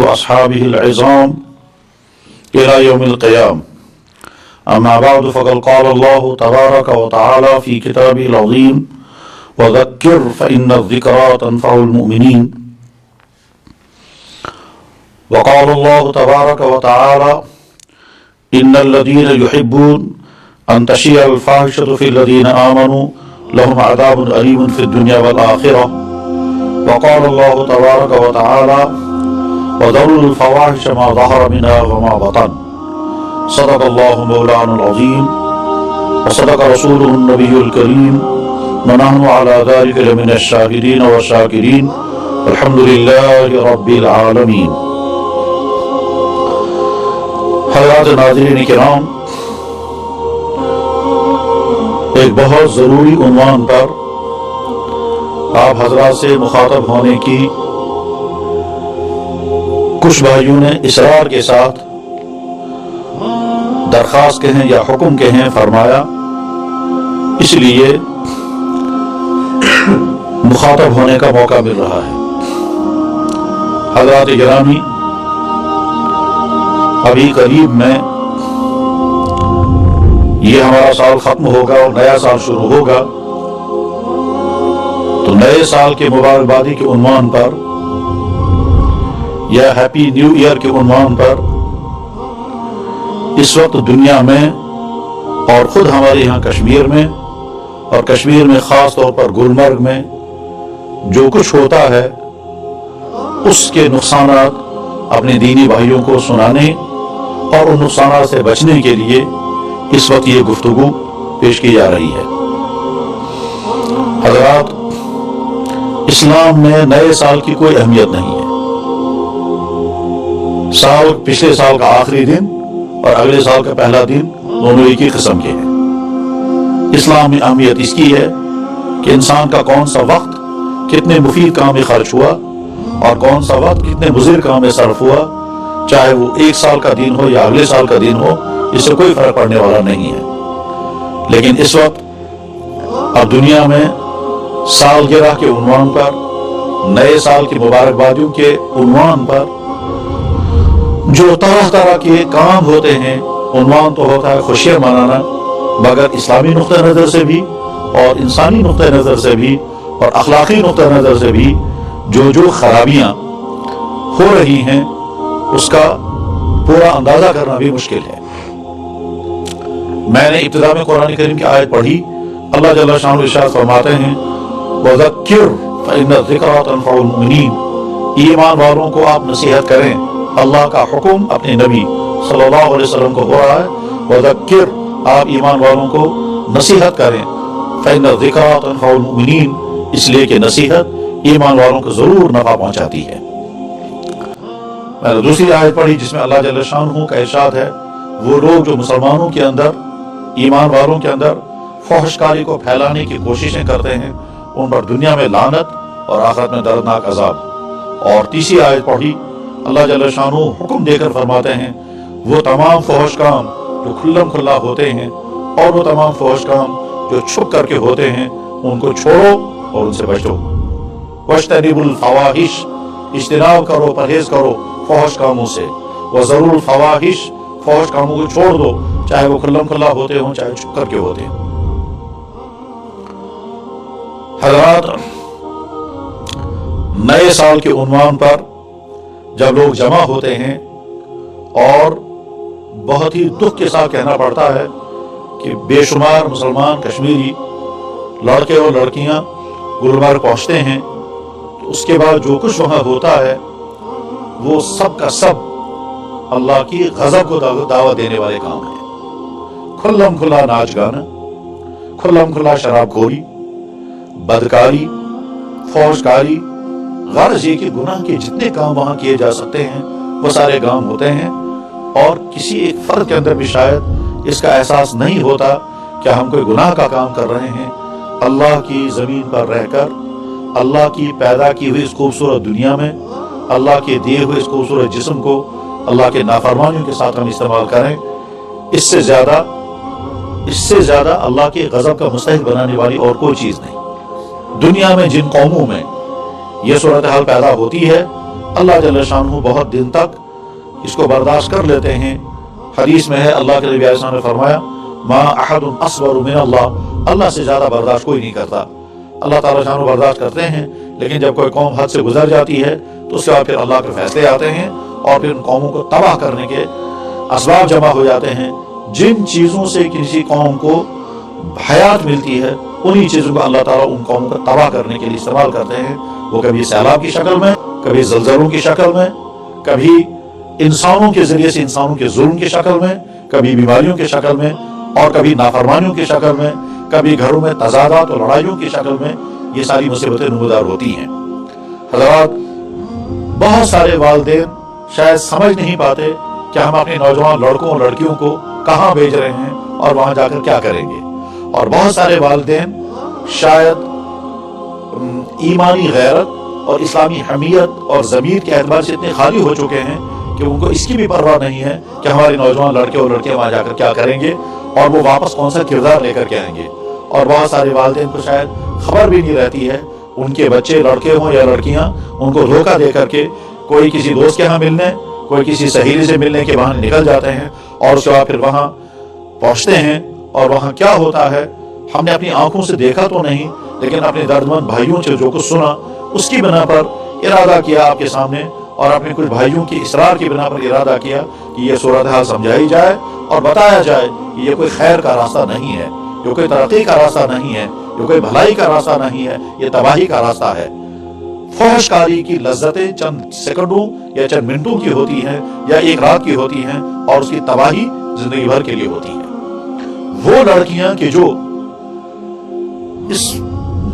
وأصحابه العظام إلى يوم القيامة. أما بعد فقد قال الله تبارك وتعالى في كتابه العظيم وذكر فإن الذكرى تنفع المؤمنين. وقال الله تبارك وتعالى إن الذين يحبون أن تشيع الفاحشة في الذين آمنوا لهم عذاب أليم في الدنيا والآخرة. وقال الله تبارك وتعالى وذروا الفواحش ما ظهر منها وما بطن. صدق الله مولانا العظيم وصدق رسوله النبي الكريم ونحن على ذلك لمن الشاهدين والشاكرين الحمد لله رب العالمين. حضرات ناظرین کرام، ایک بہت ضروری عنوان پر آپ حضرات سے مخاطب ہونے کی کچھ بھائیوں نے اصرار کے ساتھ درخواست کہیں یا حکم کہیں فرمایا، اس لیے مخاطب ہونے کا موقع مل رہا ہے۔ حضرات گرامی، ابھی قریب میں یہ ہمارا سال ختم ہوگا اور نیا سال شروع ہوگا، تو نئے سال کے مبارکبادی کے عنوان پر یا ہیپی نیو ایئر کے عنوان پر اس وقت دنیا میں اور خود ہمارے یہاں کشمیر میں، اور کشمیر میں خاص طور پر گلمرگ میں جو کچھ ہوتا ہے اس کے نقصانات اپنے دینی بھائیوں کو سنانے اور ان نقصانات سے بچنے کے لیے اس وقت یہ گفتگو پیش کی جا رہی ہے۔ حضرات، اسلام میں نئے سال کی کوئی اہمیت نہیں ہے۔ سال پچھلے سال کا آخری دن اور اگلے سال کا پہلا دن دونوں ایک ہی قسم کے ہیں۔ اسلام میں اہمیت اس کی ہے کہ انسان کا کون سا وقت کتنے مفید کام میں خرچ ہوا اور کون سا وقت کتنے مضر کام میں صرف ہوا، چاہے وہ ایک سال کا دن ہو یا اگلے سال کا دن ہو، اس سے کوئی فرق پڑنے والا نہیں ہے۔ لیکن اس وقت اب دنیا میں سالگرہ کے عنوان پر، نئے سال کی مبارکبادیوں کے عنوان پر جو طرح طرح کے کام ہوتے ہیں، عنوان تو ہوتا ہے خوشیاں منانا، مگر اسلامی نقطہ نظر سے بھی اور انسانی نقطہ نظر سے بھی اور اخلاقی نقطہ نظر سے بھی جو خرابیاں ہو رہی ہیں اس کا پورا اندازہ کرنا بھی مشکل ہے۔ میں نے ابتدا میں قرآن کریم کی آیت پڑھی، اللہ جل شانہ ارشاد فرماتے ہیں وَذَكِّرْ فَإِنَّ الذِّكْرَىٰ تَنفَعُ الْمُؤْمِنِينَ، ایمان والوں کو آپ نصیحت کریں۔ اللہ کا حکم اپنے نبی صلی اللہ علیہ وسلم کو ہو رہا ہے، وَذَكِّرْ، آپ ایمان والوں کو نصیحت کریں، فَإِنَّ الذِّكْرَىٰ تَنفَعُ الْمُؤْمِنِينَ، اس لیے کہ نصیحت ایمان والوں کو ضرور نفع پہنچاتی ہے۔ میں نے دوسری آیت پڑھی جس میں اللہ جل شانہ کا ارشاد ہے وہ لوگ جو مسلمانوں کے اندر، ایمان والوں کے اندر فحش کاری کو پھیلانے کی کوششیں کرتے ہیں، ان پر دنیا میں لعنت اور آخرت میں دردناک عذاب۔ اور تیسری آیت پڑھی، اللہ جل شانہ حکم دے کر فرماتے ہیں وہ تمام فحش کام جو کھلم کھلا ہوتے ہیں اور وہ تمام فحش کام جو چھپ کر کے ہوتے ہیں ان کو چھوڑو اور ان سے بچو۔ وَاجْتَنِبُوا الْفَوَاحِشَ، اجتناب کرو، پرہیز کرو فحش کاموں سے۔ وَذَرُوا الْفَوَاحِشَ، فحش کاموں کو چھوڑ دو، چاہے وہ کھلم کھلا ہوتے ہوں چاہے چھپ کر کے ہوتے ہیں۔ حضرات، نئے سال کے عنوان پر جب لوگ جمع ہوتے ہیں اور بہت ہی دکھ کے ساتھ کہنا پڑتا ہے کہ بے شمار مسلمان کشمیری لڑکے اور لڑکیاں گلمرگ پہنچتے ہیں، تو اس کے بعد جو کچھ وہاں ہوتا ہے وہ سب کا سب اللہ کی غضب کو دعوت دینے والے کام ہیں۔ کھلم کھلا ناچ گانا، کھلم کھلا شراب خوری، بدکاری، فحش کاری، غرض یہ کہ گناہ کے جتنے کام وہاں کیے جا سکتے ہیں وہ سارے کام ہوتے ہیں، اور کسی ایک فرد کے اندر بھی شاید اس کا احساس نہیں ہوتا کہ ہم کوئی گناہ کا کام کر رہے ہیں۔ اللہ کی زمین پر رہ کر، اللہ کی پیدا کی ہوئی اس خوبصورت دنیا میں، اللہ کے دیے ہوئے اس خوبصورت جسم کو اللہ کے نافرمانیوں کے ساتھ ہم استعمال کریں، اس سے زیادہ اللہ کے غضب کا مستحق بنانے والی اور کوئی چیز نہیں۔ دنیا میں جن قوموں میں یہ صورتحال پیدا ہوتی ہے، अल्लाह जल्ल शानहू बहुत दिन तक इसको बर्दाश्त कर लेते हैं। हदीस में है अल्लाह के नबी अलैहि ने फरमाया मा अहदुन अस्बरु मिन अल्लाह, अल्लाह से ज्यादा बर्दाश्त कोई नहीं करता। अल्लाह ताला शानहू बर्दाश्त करते हैं, लेकिन जब कोई कौम हद से गुजर जाती है तो उसके बाद फिर अल्लाह के फैसले आते हैं और फिर उन कौमों को तबाह करने के असबाब जमा हो जाते हैं। जिन चीजों से किसी कौम को हयात मिलती है उन्हीं चीजों को अल्लाह ताला उन कौमों को तबाह करने के लिए इस्तेमाल करते हैं। वो कभी सैलाब की शक्ल में, कभी जलजलों की शक्ल में, कभी इंसानों के जरिए से इंसानों के जुल्म की शक्ल में, कभी बीमारियों की शक्ल में, और कभी नाफरमानियों की शक्ल में, कभी घरों में तजादात और लड़ाइयों की शक्ल में। ये सारी मुसीबतें नमूदार होती हैं। हज़रात, बहुत सारे वालिदैन शायद समझ नहीं पाते कि हम अपने नौजवान लड़कों और लड़कियों को कहाँ भेज रहे हैं और वहां जाकर क्या करेंगे। और बहुत सारे वालिदैन शायद ईमानी गैरत और इस्लामी हमीयत और ज़मीर के एतबार से इतने खाली हो चुके हैं कि उनको इसकी भी परवाह नहीं है कि हमारे नौजवान लड़के और लड़कियां वहां जाकर क्या करेंगे और वो वापस कौन सा किरदार लेकर के आएंगे। और बहुत सारे वालिदैन को शायद खबर भी नहीं रहती है, उनके बच्चे लड़के हों या लड़कियां, उनको धोखा दे करके कोई किसी दोस्त के यहाँ मिलने, कोई किसी सहेली से मिलने के बहाने निकल जाते हैं और उसके बाद फिर वहां पहुंचते हैं और वहां क्या होता है हमने अपनी आंखों से देखा तो नहीं, लेकिन अपने दर्दमंद भाइयों से जो कुछ सुना उसकी बिना पर इरादा किया आपके सामने, और अपने कुछ भाइयों की इसरार की बिना पर इरादा किया कि ये सूरत हाल समझाई जाए और बताया जाए कि ये कोई खैर का रास्ता नहीं है, ये कोई तरक्की का रास्ता नहीं है, ये कोई भलाई का रास्ता नहीं है, ये तबाही का रास्ता है। फहशकारी की लज्जतें चंद सेकंडों या चंद मिनटों की होती हैं या एक रात की होती हैं, और उसकी तबाही जिंदगी भर के लिए होती है। वो लड़कियां कि जो इस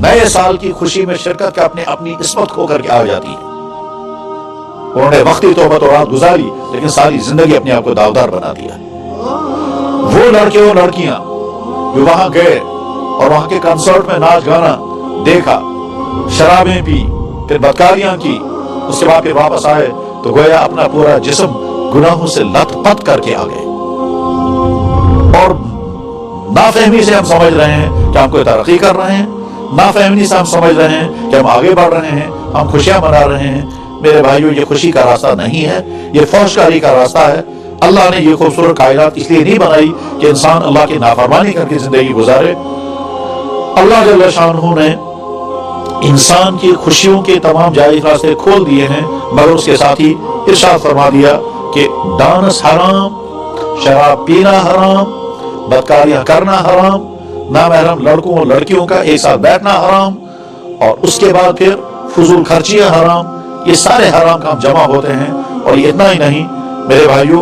नए साल की खुशी में शिरकत का अपनी इस्मत खो करके आ जाती है, उन्होंने वक्ती तौबत और रात गुजारी लेकिन सारी जिंदगी अपने आप को दावदार बना दिया। वो लड़के और लड़कियां जो वहां गए और वहां के कंसर्ट में नाच गाना देखा, शराबें पी, फिर बदकारियां की, उसके बाद फिर वापस आए तो गोया अपना पूरा जिस्म गुनाहों से लथपथ करके आ गए। और नाफहमी से हम समझ रहे हैं कि हम कोई तरक्की कर रहे हैं, नाफहमी से हम समझ रहे हैं कि हम आगे बढ़ रहे हैं, हम खुशियां मना रहे हैं। मेरे भाइयों, ये खुशी का रास्ता नहीं है, ये फहशकारी का रास्ता है। अल्लाह ने ये खूबसूरत कायनात इसलिए नहीं बनाई कि इंसान अल्लाह की नाफरमानी करके जिंदगी गुजारे। अल्लाह जल्ल शानहू ने इंसान की खुशियों के तमाम जायज रास्ते खोल दिए हैं, मगर उसके साथ ही इरशाद फरमा दिया कि डांस हराम, शराब पीना हराम, बदकारियां करना हराम, नामहरम लड़कों और लड़कियों का एक साथ बैठना हराम, और उसके बाद फिर फजूल खर्चियां हराम। ये सारे हराम काम जमा होते हैं। और ये इतना ही नहीं मेरे भाइयों,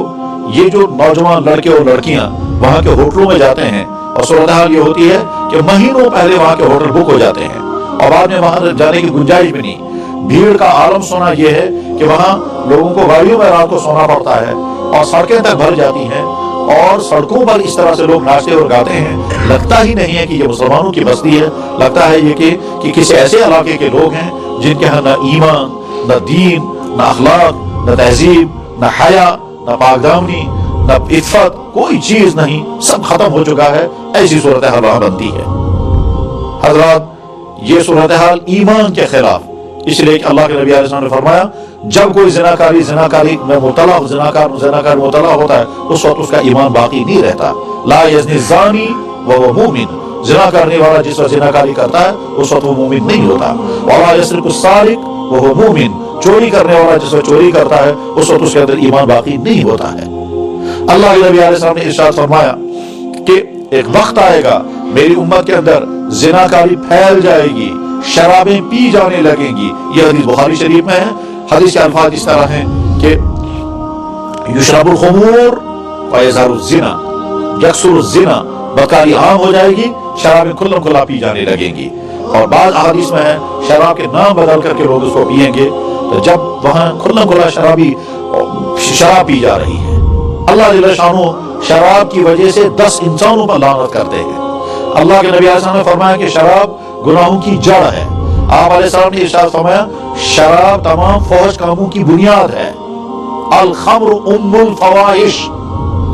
ये जो नौजवान लड़के और लड़कियां वहां के होटलों में जाते हैं और सूरत हाल ये होती है कि महीनों पहले वहां के होटल बुक हो जाते हैं और बाद में वहां जाने की गुंजाइश भी नहीं। भीड़ का आलम सोना यह है कि वहां लोगों को गाड़ियों में रात को सोना पड़ता है और सड़कें तक भर जाती हैं और सड़कों पर इस तरह से लोग नाचते और गाते हैं, लगता ही नहीं है कि ये मुसलमानों की बस्ती है। लगता है ये कि किसी ऐसे इलाके के लोग हैं जिनके यहाँ न ईमान, न दीन, न अखलाक, न तहजीब, न हया, न पाकदामनी, न इफ़्फ़त, कोई चीज नहीं, सब खत्म हो चुका है। ऐसी सूरत हाल वहां बनती है। हजरात, ये सूरत हाल ईमान के खिलाफ, इसलिए अल्लाह के नबी अलैहि सल्लम ने फरमाया जब कोई जिनाकारी में मुबतला जिनाकार मुबतला होता है उस वक्त उसका ईमान बाकी नहीं रहता। ला यज़नी ज़ानी व मुमिन, जिना करने वाला जिस वक्त जिनाकारी करता है उस वक्त वो मुमिन नहीं होता। वला यसरिकु सारिक वह मुमिन, चोरी करने वाला जिस वक्त चोरी करता है उस वक्त उसके अंदर ईमान बाकी नहीं होता है। अल्लाह के नबी अलैहि सल्लम ने इरशाद फरमाया कि एक वक्त आएगा मेरी उम्मत के अंदर जिनाकारी फैल जाएगी, शराबें पी जाने लगेंगी। यह हदीस बुखारी शरीफ में है। हदीस के अल्फाज इस तरह हैं कि युशरबुल खुमूर व यज़हरुज़ ज़िना, यक्सुरुज़ ज़िना, बदकारी आम हो जाएगी, शराबें खुल्लम खुल्ला पी जाने लगेंगी। और बाद हदीस में है शराब के नाम बदल करके लोग उसको पिएंगे। तो जब वहां खुल्लम खुल्ला शराब पी जा रही है, अल्लाह जल्ल शानहू शराब की वजह से 10 इंसानों पर लानत करते हैं। अल्लाह के नबी अलैहि सल्लम ने फरमाया कि शराब गुनाहों की जड़ है। आप अलैहि सल्लम ने इरशाद फरमाया शराब तमाम फहश कामों की बुनियाद है। अल खम्र उम्मुल फवाहिश,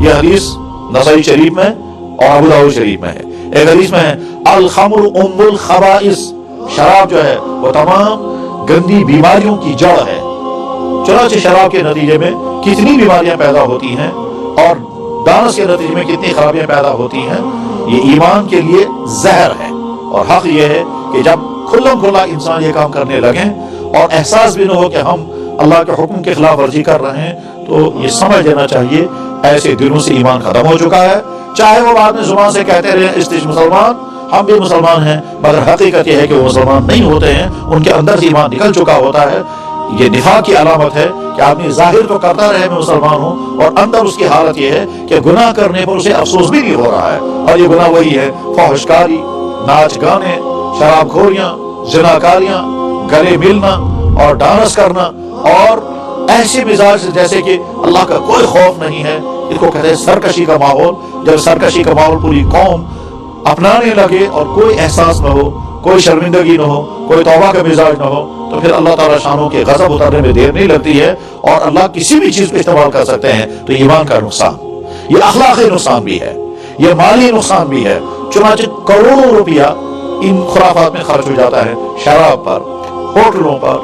यह हदीस नसाई शरीफ में और अबू दाऊद शरीफ में है। एक हदीस में है अल खम्र उम्मुल खबाइस, शराब जो है वो तमाम गंदी बीमारियों की जड़ है। चुनाचे शराब के नतीजे में कितनी बीमारियां पैदा होती हैं और दानस के नतीजे में कितनी खराबियां पैदा होती हैं। ये ईमान के लिए जहर है। और हक ये है कि जब खुल्लम खुल्ला इंसान ये काम करने लगे और एहसास भी न हो कि हम अल्लाह के हुक्म के खिलाफ वर्जी कर रहे हैं, तो ये समझ लेना चाहिए ऐसे दिनों से ईमान खत्म हो चुका है। चाहे वो बाद में जुबान से कहते रहे इस्तिश मुसलमान, हम भी मुसलमान हैं, मगर हकीकत यह है कि वो मुसलमान नहीं होते हैं, उनके अंदर से ईमान निकल चुका होता है। ये निफाक की अलामत है कि आदमी जाहिर तो करता रहे मैं मुसलमान हूँ और अंदर उसकी हालत यह है कि गुनाह करने पर उसे अफसोस भी नहीं हो रहा है। और ये गुनाह वही है, फाहिशकारी, नाच गाने, शराबखोरियां, जिनाकारियां, गले मिलना और डांस करना और ऐसे मिजाज जैसे कि अल्लाह का कोई खौफ नहीं है। इसको कहते हैं सरकशी का माहौल। जब सरकशी का माहौल पूरी कौम अपनाने लगे और कोई एहसास न हो, कोई शर्मिंदगी न हो, कोई तौबा का मिजाज न हो, तो फिर अल्लाह ताला शानों के गजब उतरने में देर नहीं लगती है और अल्लाह किसी भी चीज को इस्तेमाल कर सकते हैं। तो ईमान का नुकसान, ये अखलाकी नुकसान भी है, ये माली नुकसान भी है। चुनाचे करोड़ों रुपया इन खुराफात में खर्च हो जाता है, शराब पर, होटलों पर,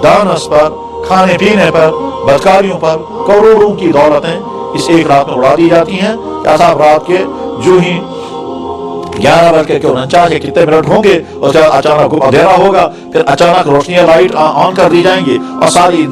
डांस पर, खाने पीने पर, बदकारियों पर। करोड़ों की दौलतें इस एक रात में उड़ा दी जाती हैं। क्या साहब रात के जो ही 11:49 कितने मिनट होंगे उसके बाद अचानक अंधेरा होगा, फिर अचानक रोशनियां लाइट ऑन कर दी जाएंगी और सारी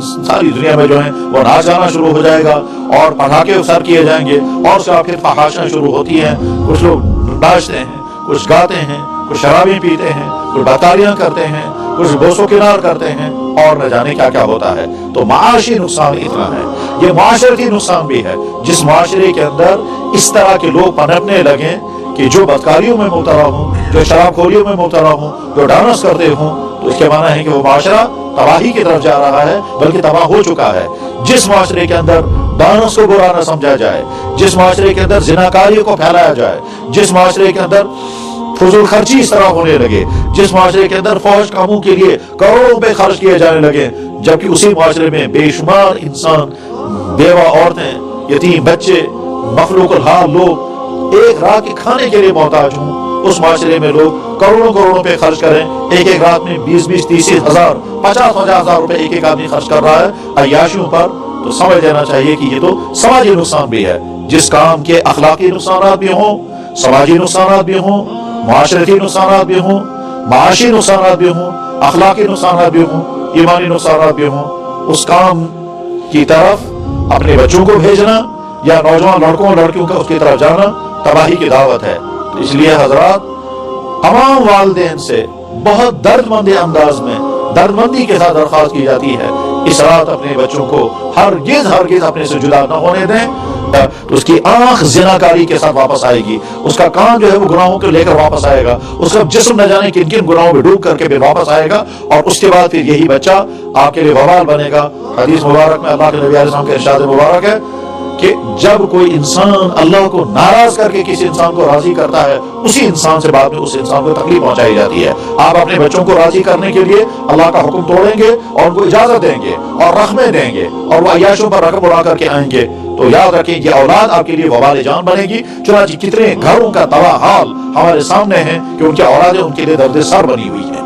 दुनिया में जो है वो नाच गाना शुरू हो जाएगा और पटाखे सर किए जाएंगे और उसके बाद फिर फहाशें शुरू होती हैं। कुछ लोग नाचते हैं, कुछ गाते हैं, कुछ शराबी पीते हैं, कुछ बदकारियां करते हैं, कुछ बोसो किनार करते हैं और न जाने क्या क्या होता है। तो माशी नुकसान इतना है, ये माशरती नुकसान भी है। जिस माशरे के अंदर इस तरह के लोग पनपने लगे कि जो बदकारियों में मुब्तला हूँ, जो शराबखोरियों में मुब्तला हूँ, जो डांस करते हूँ, तो इसके माना है कि वो माशरा तबाही की तरफ जा रहा है, बल्कि तबाह हो चुका है। जिस माशरे के अंदर डांस को बुरा न समझा जाए, जिस माशरे के अंदर जिनाकारी को फैलाया जाए, जिस माशरे के अंदर फजूल खर्ची इस तरह होने लगे, जिस माशरे के अंदर फौज कामों के लिए करोड़ों रुपए खर्च किए जाने लगे, जबकि उसी माशरे में बेशुमार इंसान, बेवा औरतें, यतीम बच्चे, मखलूकुल हाल लोग एक रात के खाने के लिए मोहताज हूँ, उस माशरे में लोग करोड़ों करोड़ों रुपए खर्च करें। एक एक रात में 20-20, 30 हजार, 50-50 हजार रुपए एक एक आदमी खर्च कर रहा है अय्याशियों पर। तो समझ लेना चाहिए कि ये तो समाजी नुकसान भी है। जिस काम के अखलाकी नुकसान भी हों, समाजी नुकसान भी हों, माशरती नुकसान भी हों, माशी नुकसान भी हों, अखलाकी नुकसान भी हों, ईमानी नुकसान भी हों, उस काम की तरफ अपने बच्चों को भेजना या नौजवान लड़कों और लड़कियों का उसकी तरफ जाना तबाही की दावत है। तो इसलिए हजरात, तमाम वालिदैन से बहुत दर्दमंद अंदाज में, दर्दमंदी के साथ दरख्वास्त की जाती है, इस रात अपने बच्चों को हरगिज अपने से जुदा न होने दें। तो उसकी आंख जिनाकारी के साथ वापस आएगी, उसका कान जो है वो गुनाहों को लेकर वापस आएगा, उसका जिस्म न जाने किन किन गुनाहों में डूब करके फिर वापस आएगा और उसके बाद फिर यही बच्चा आपके लिए वबाल बनेगा। हदीस मुबारक में अल्लाह के नबी अलैहि सलाम के इरशाद मुबारक है कि जब कोई इंसान अल्लाह को नाराज करके किसी इंसान को राजी करता है, उसी इंसान से बाद में उस इंसान को तकलीफ पहुंचाई जाती है। आप अपने बच्चों को राजी करने के लिए अल्लाह का हुक्म तोड़ेंगे और उनको इजाजत देंगे और रकमें देंगे और वो अय्याशों पर रकम उड़ा करके आएंगे, तो याद रखें ये औलाद आपके लिए वबाल जान बनेगी। चुनांचे कितने घरों का तबाह हाल हमारे सामने है कि उनकी औलादें उनके लिए दर्द सर बनी हुई है।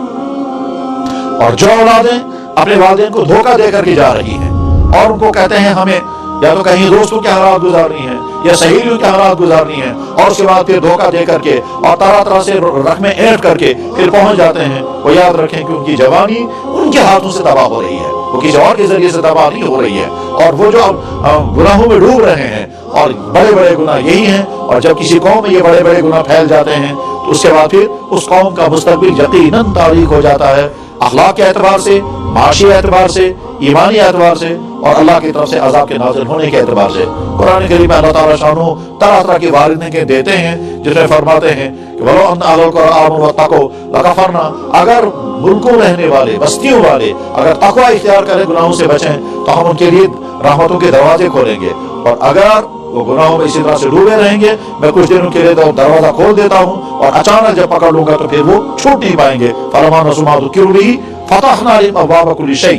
और जो औलादें अपने वालिदैन को धोखा दे करके जा रही हैं और उनको कहते हैं हमें या तो कहीं दोस्तों के हालात गुजारनी है या सहेलियों के हालात गुजारनी है और उसके बाद फिर धोखा दे करके और तरह तरह से रकमें ऐड करके फिर पहुंच जाते हैं, वो याद रखें कि उनकी जवानी उनके हाथों से तबाह हो रही है, वो किसी और के जरिए से तबाह नहीं हो रही है। और वो जो अब गुनाहों में डूब रहे हैं और बड़े बड़े गुनाह यही हैं, और जब किसी कौम में ये बड़े बड़े गुनाह फैल जाते हैं तो उसके बाद फिर उस कौम का मुस्तकबिल यकीनन तारीक हो जाता है, अखलाक के एतबार से, माशी एतबार से, ईमानी एतबार से और अल्लाह की तरफ से अजाब के नाज़िल होने के एतबार से। कुरान करीम में अल्लाह ताला शानो तरह तरह की वारिदें देते हैं जिसमें फरमाते हैं कि वलो अन अहलुल कुरान व तक़ो लकफरना, अगर मुल्कों रहने वाले, बस्तियों वाले अगर तक़वा इख्तियार करें, गुनाहों से बचें, तो हम उनके लिए रहमतों के दरवाजे खोलेंगे। और अगर वो गुनाहों में इसी तरह से डूबे रहेंगे, मैं कुछ दिनों के लिए तो दरवाजा खोल देता हूँ और अचानक जब पकड़ लूंगा तो फिर वो छूट नहीं पाएंगे। फलमा नसुमा ज़ुकिरू बिही फतहना अलैहिम अबवाब कुल्लि शै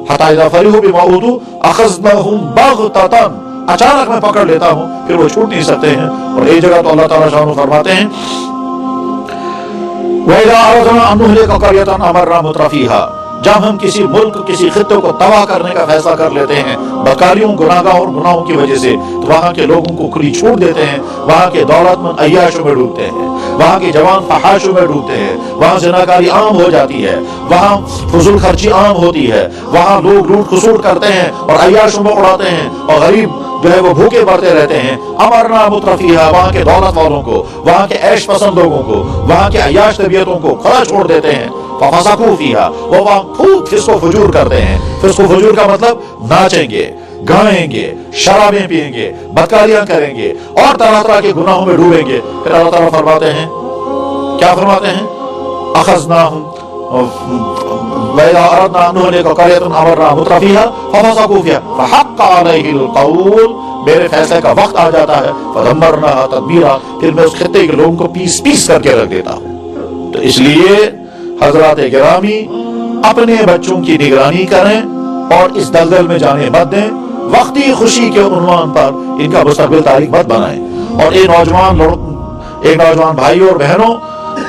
हत्ता इज़ा फरिहू बिमा ऊतू अख़ज़नाहुम बग़ततन, अचानक मैं पकड़ लेता हूँ, फिर वो छूट नहीं सकते हैं। और एक जगह तो अल्लाह ताला शान फरमाते हैं वइज़ा अरदना अन नुहलिका क़र्यतन अमरना मुत्रफीहा जब हम किसी मुल्क किसी खित्ते को तबाह करने का फैसला कर लेते हैं बदकारियों गुनाहों और गुनाहों की वजह से, तो वहाँ के लोगों को खुली छूट देते हैं, वहाँ के दौलतमंद अय्याशों में डूबते हैं, वहाँ के जवान फहाशों में डूबते हैं, वहाँ ज़िनाकारी आम हो जाती है, वहाँ फजूल खर्ची आम होती है, वहाँ लोग लूट खसूट करते हैं और अय्याशों में उड़ाते हैं और गरीब जो है वो भूखे मरते रहते हैं। अमरना मुतरफिया, वहाँ के दौलत वालों को, वहाँ के ऐश पसंद लोगों को, वहाँ के अय्याश तबीयतों को खुला छोड़ देते हैं। फफसकू फीहा, वो वहाँ खूब फिस्को फजूर करते हैं। फिस्को फजूर का मतलब नाचेंगे, गाएंगे, शराबें पिएंगे, बदकारियां करेंगे और तरह तरह के गुनाहों में डूबेंगे। फिर अल्लाह ताला फरमाते हैं, क्या फरमाते हैं? अखज़नाहुम वइज़ा अरदना अन नुहलिका क़रयतन अमरना मुतरफिहा फफसकू फीहा फहक्क़ अलैहिल क़ौल, मेरे फैसले का वक्त आ जाता है, फदम्मरनाहा तदमीरा, फिर मैं उस खित्ते के लोगों को पीस पीस करके रख देता हूँ। तो इसलिए हजरात गिरामी, अपने बच्चों की निगरानी करें और इस दलदल में जाने मत दें। वक्ती खुशी के उन्वान पर इनका मुस्तकबिल तारीख मत बनाएं। और एक नौजवान भाइयों और बहनों,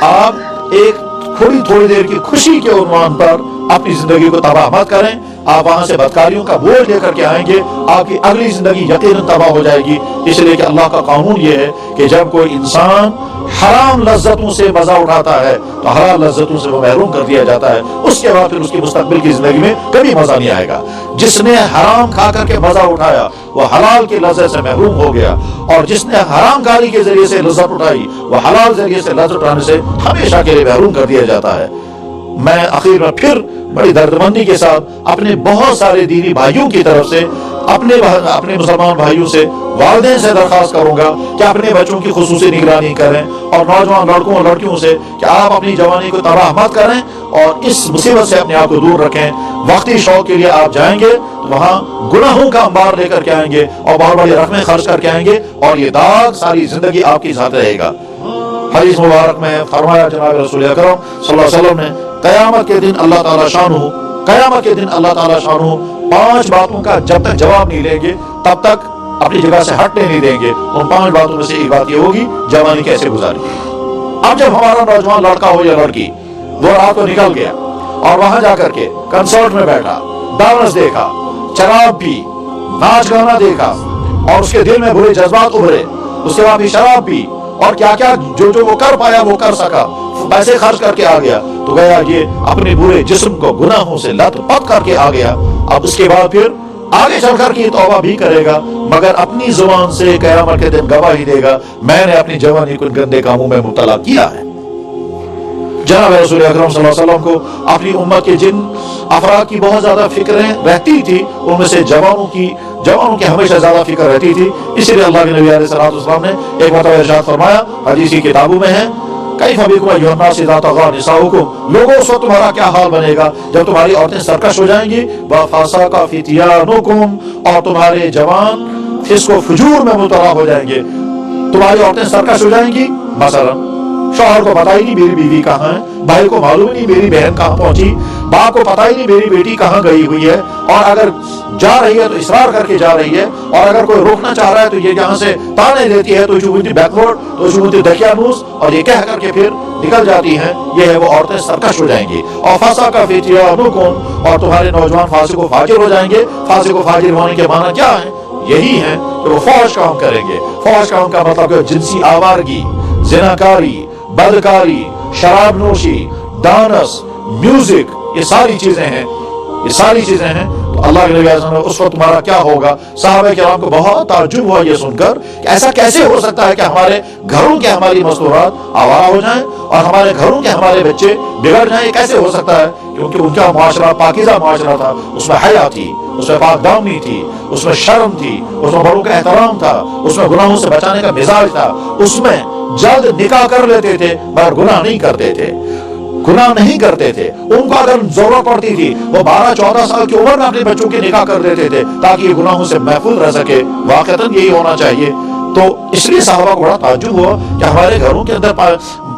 आप एक थोड़ी देर की खुशी के उन्वान पर अपनी जिंदगी को तबाह मत करें। आप वहां से बदकारियों का बोझ लेकर के आएंगे, आपकी अगली जिंदगी यकीनन तबाह हो जाएगी। इसलिए कि अल्लाह का कानून यह है कि जब कोई इंसान हराम लज्जतों से मजा उठाता है तो हलाल लज्जतों से वो महरूम कर दिया जाता है। उसके बाद फिर उसकी मुस्तकबिल की जिंदगी में कभी मजा नहीं आएगा। जिसने हराम खा करके मजा उठाया वो हलाल की लज्जत से महरूम हो गया, और जिसने हराम गाली के जरिए से लज्जत उठाई वो हलाल जरिए से लज्जत उठाने से हमेशा के लिए महरूम कर दिया जाता है। मैं आखिर में फिर बड़ी दर्दमंदी के साथ अपने बहुत सारे दीनी भाइयों की तरफ से, अपने मुसलमान भाइयों से, वालिदैन से दरख्वास्त करूंगा कि अपने बच्चों की खुसूसी निगरानी करें, और नौजवान लड़कों और लड़कियों से कि आप अपनी जवानी को तबाह मत करें और इस मुसीबत से अपने आप को दूर रखें। वक्ती शौक के लिए आप जाएंगे तो वहाँ गुनाहों का अंबार लेकर के आएंगे और बहुत बड़ी रकमें खर्च करके आएंगे, और ये दाग सारी जिंदगी आपके साथ रहेगा। हदीस मुबारक में फरमाया जनाब रसूल अकरम सल्लल्लाहु अलैहि वसल्लम ने, क़यामत के दिन अल्लाह ताला शानहू 5 बातों का जब तक जवाब नहीं लेंगे तब तक अपनी जगह से हटने नहीं देंगे। उन 5 बातों में से एक बात ये होगी, जवानी कैसे गुजारी। अब जब हमारा नौजवान लड़का हो या लड़की वो रात को निकल गया और वहां जाकर के कंसर्ट में बैठा, डांस देखा, शराब पी, नाच गाना देखा और उसके दिल में बुरे जज्बात उभरे, उसके बाद भी शराब पी और क्या क्या जो वो कर पाया वो कर सका, पैसे खर्च करके आ गया, तो गया ये अपने पूरे जिस्म को गुनाहों से लथपथ करके आ गया। अब उसके बाद फिर आगे चलकर की तौबा भी करेगा, मगर अपनी जुबान से क़यामत के दिन गवाही देगा, मैंने अपनी जवानी को गंदे कामों में मुब्तला किया है। जनाब रसूल अकरम सल्लल्लाहु अलैहि वसल्लम को अपनी उम्मत के जिन अफराद की बहुत ज्यादा फिक्रें रहती थी उनमें से जवानों की हमेशा ज्यादा फिक्र रहती थी। इसीलिए अल्लाह के नबी अलैहिस्सलातु वस्सलाम ने एक मरतबा इरशाद फरमाया, हदीस की किताबों में है, कैफ़ बिकुम अय्युहन्नास इज़ा तग़ा निसाउकुम, लोगों उस वक्त तुम्हारा क्या हाल बनेगा जब तुम्हारी औरतें सरकश हो जाएंगी, व फ़ासाका फ़ित्यानुकुम, और तुम्हारे जवान फिस्को फुजूर में मुब्तला हो जाएंगे। तुम्हारी औरतें सरकश हो जाएंगी, मसलन शौहर को पता ही नहीं मेरी बीवी कहाँ है, भाई को मालूम नहीं मेरी बहन कहाँ पहुंची, बाप को पता ही नहीं मेरी बेटी कहाँ गई हुई है, और अगर जा रही है तो इसरार करके जा रही है, और अगर कोई रोकना चाह रहा है तो ये यहाँ से ताने देती है, तो चुबुती बैकवर्ड, तो चुबुती दकियानूस, और ये कह करके फिर निकल जाती हैं। ये है वो औरतें सरकश हो जाएंगी। और फ़ासाका फ़ित्यानुकुम, और तुम्हारे नौजवान फासिक व फाजिर हो जाएंगे। फासिक व फाजिर होने के माना क्या है? यही है कि वो फौज काम करेंगे। फौज काम का मतलब जिनसी आवारगी, जिनाकारी, बदकारी, शराब नोशी, डांस, म्यूजिक, ये सारी चीजें हैं। तो अल्लाह के नबी ने उस वक्त तुम्हारा क्या होगा। सहाबा किराम को बहुत ताज्जुब हुआ ये सुनकर कि ऐसा कैसे हो सकता है कि हमारे घरों के हमारी मस्तूरात आवारा हो जाएं और हमारे घरों के हमारे बच्चे बिगड़ जाएं, कैसे हो सकता है? क्योंकि उनका मुआशरा पाकीज़ा मुआशरा था, उसमें हया थी, उसमें पाकदामनी थी, उसमें शर्म थी, उसमें बड़ों का एहतराम था, उसमें गुनाहों से बचाने का मिजाज था, उसमें जल्द निकाह कर लेते थे मगर गुनाह नहीं करते थे। उनको अगर जरूरत पड़ती थी वो 12-14 साल की उम्र में अपने बच्चों के निकाह कर देते थे ताकि ये गुनाहों से महफूज रह सके। वाकईतन यही होना चाहिए। तो इसलिए साहबा को बड़ा ताज्जुब हुआ कि हमारे घरों के अंदर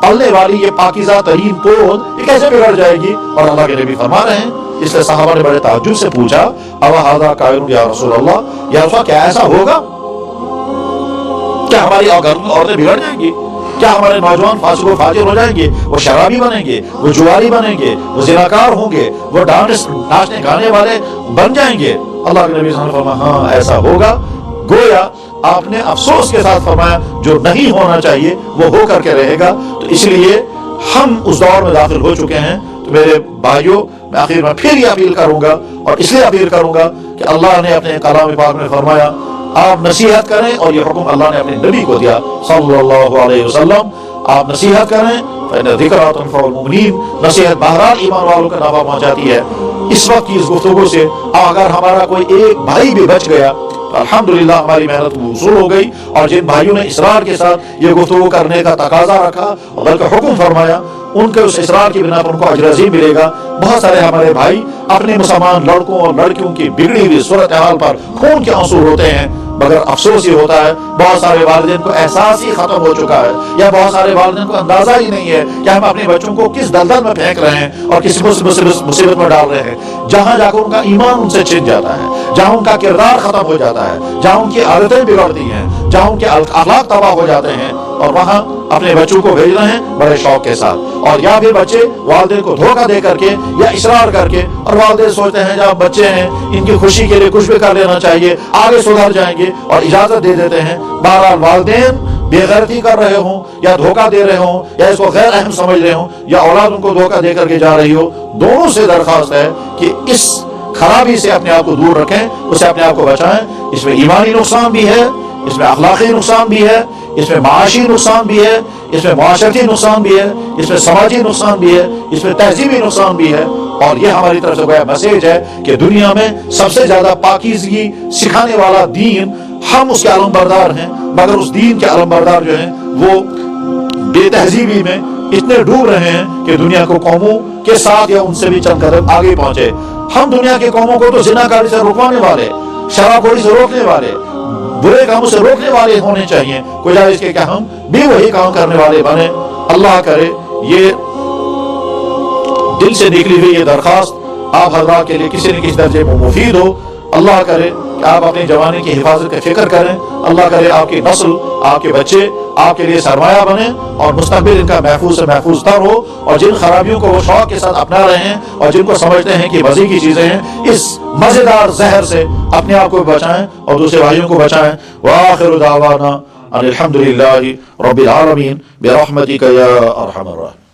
पलने वाली ये पाकीज़ा तरीन पौध ये कैसे बिगड़ जाएगी। और अल्लाह के नबी फरमा रहे हैं, इसलिए साहबा ने बड़े ताज्जुब से पूछा, अवा हाज़ा कायनुन या रसूल अल्लाह, या रसूल क्या ऐसा होगा क्या हमारी औरतें बिगड़ जाएंगी? کیا ہمارے نوجوان فاسق و فاجر ہو جائیں گے؟ وہ شرابی بنیں گے، وہ جواری بنیں گے، وہ زناکار ہوں گے، وہ ناچنے گانے والے بن جائیں گے؟ اللہ کے نبی صلی اللہ علیہ وسلم فرمایا ہاں ایسا ہوگا۔ گویا آپ نے افسوس کے ساتھ فرمایا جو نہیں ہونا چاہیے وہ ہو کر کے رہے گا۔ تو اس لیے ہم اس دور میں داخل ہو چکے ہیں۔ تو میرے بھائیوں، میں آخر میں پھر یہ اپیل کروں گا، اور اس لیے اپیل کروں گا کہ اللہ نے اپنے کلام پاک میں فرمایا آپ نصیحت کریں، اور یہ حکم اللہ نے اپنے نبی کو دیا صلی اللہ علیہ وسلم، آپ نصیحت کریں فإن الذکریٰ تنفع المؤمنین۔ نصیحت بہرحال ایمان والوں کا نفع پہنچاتی ہے۔ اس وقت کی اس گفتگو سے اگر ہمارا کوئی ایک بھائی بھی بچ گیا تو الحمدللہ ہماری محنت وصول ہو گئی، اور جن بھائیوں نے اصرار کے ساتھ یہ گفتگو کرنے کا تقاضا رکھا اور بلکہ حکم فرمایا، ان کے اس اصرار کی بنا پر ان کو اجر عظیم ملے گا۔ بہت سارے ہمارے بھائی اپنے مسلمان لڑکوں اور لڑکیوں کی بگڑی ہوئی صورتحال پر خون کے آنسو روتے ہیں، مگر افسوس یہ ہوتا ہے بہت سارے والدین کو احساس ہی ختم ہو چکا ہے، یا بہت سارے والدین کو اندازہ ہی نہیں ہے کہ ہم اپنے بچوں کو کس دلدل میں پھینک رہے ہیں اور کس مصیبت میں ڈال رہے ہیں، جہاں جا کر ان کا ایمان ان سے چھن جاتا ہے، جہاں ان کا کردار ختم ہو جاتا ہے، جہاں ان کی عادتیں بگڑتی ہیں، جہاں ان کے اخلاق تباہ ہو جاتے ہیں، اور وہاں اپنے بچوں کو بھیج رہے ہیں بڑے شوق کے ساتھ، اور یا پھر بچے والدین کو دھوکہ دے کر کے یا اصرار کر کے، اور والدین سوچتے ہیں جب بچے ہیں ان کی خوشی کے لیے کچھ بھی کر لینا چاہیے، آگے سدھر جائیں گے، اور اجازت دے دیتے ہیں۔ بہرحال والدین بے غیرتی کر رہے ہوں یا دھوکہ دے رہے ہوں یا اس کو غیر اہم سمجھ رہے ہوں، یا اولاد ان کو دھوکہ دے کر کے جا رہی ہو، دونوں سے درخواست ہے کہ اس خرابی سے اپنے آپ کو دور رکھیں، اسے اپنے آپ کو بچائیں۔ اس میں ایمانی نقصان بھی ہے، اس میں اخلاقی نقصان بھی ہے، اس میں معاشی نقصان بھی ہے، اس میں معاشرتی نقصان بھی ہے، اس میں سماجی نقصان بھی ہے، اس میں تہذیبی نقصان بھی ہے۔ اور یہ ہماری طرف سے گویا میسیج ہے کہ دنیا میں سب سے زیادہ پاکیزگی سکھانے والا دین، ہم اس کے علمبردار ہیں، مگر اس دین کے علمبردار جو ہیں وہ بے تہذیبی میں اتنے ڈوب رہے ہیں کہ دنیا کو قوموں کے ساتھ یا ان سے بھی چند قدم آگے پہنچے۔ ہم دنیا کی قوموں کو تو زناکاری سے روکوانے والے، شراب خوری سے روکنے والے، برے کاموں سے روکنے والے ہونے چاہیے، کوئی اس کے کہ ہم بھی وہی کام کرنے والے بنے۔ اللہ کرے یہ دل سے نکلی ہوئی یہ درخواست آپ حضرات کے لیے کسی نہ کسی درجے میں مفید ہو۔ اللہ کرے کہ آپ اپنی جوانی کی حفاظت کا فکر کریں، اللہ کرے آپ کی نسل، آپ کے بچے آپ کے لیے سرمایہ بنے، اور مستقبل ان کا محفوظ سے محفوظ تر ہو، اور جن خرابیوں کو وہ شوق کے ساتھ اپنا رہے ہیں اور جن کو سمجھتے ہیں کہ مزے کی چیزیں ہیں، اس مزیدار زہر سے اپنے آپ کو بچائیں اور دوسرے بھائیوں کو بچائیں۔ وآخر دعوانا ان الحمد للہ رب العالمین برحمتک یا ارحم الراحمین۔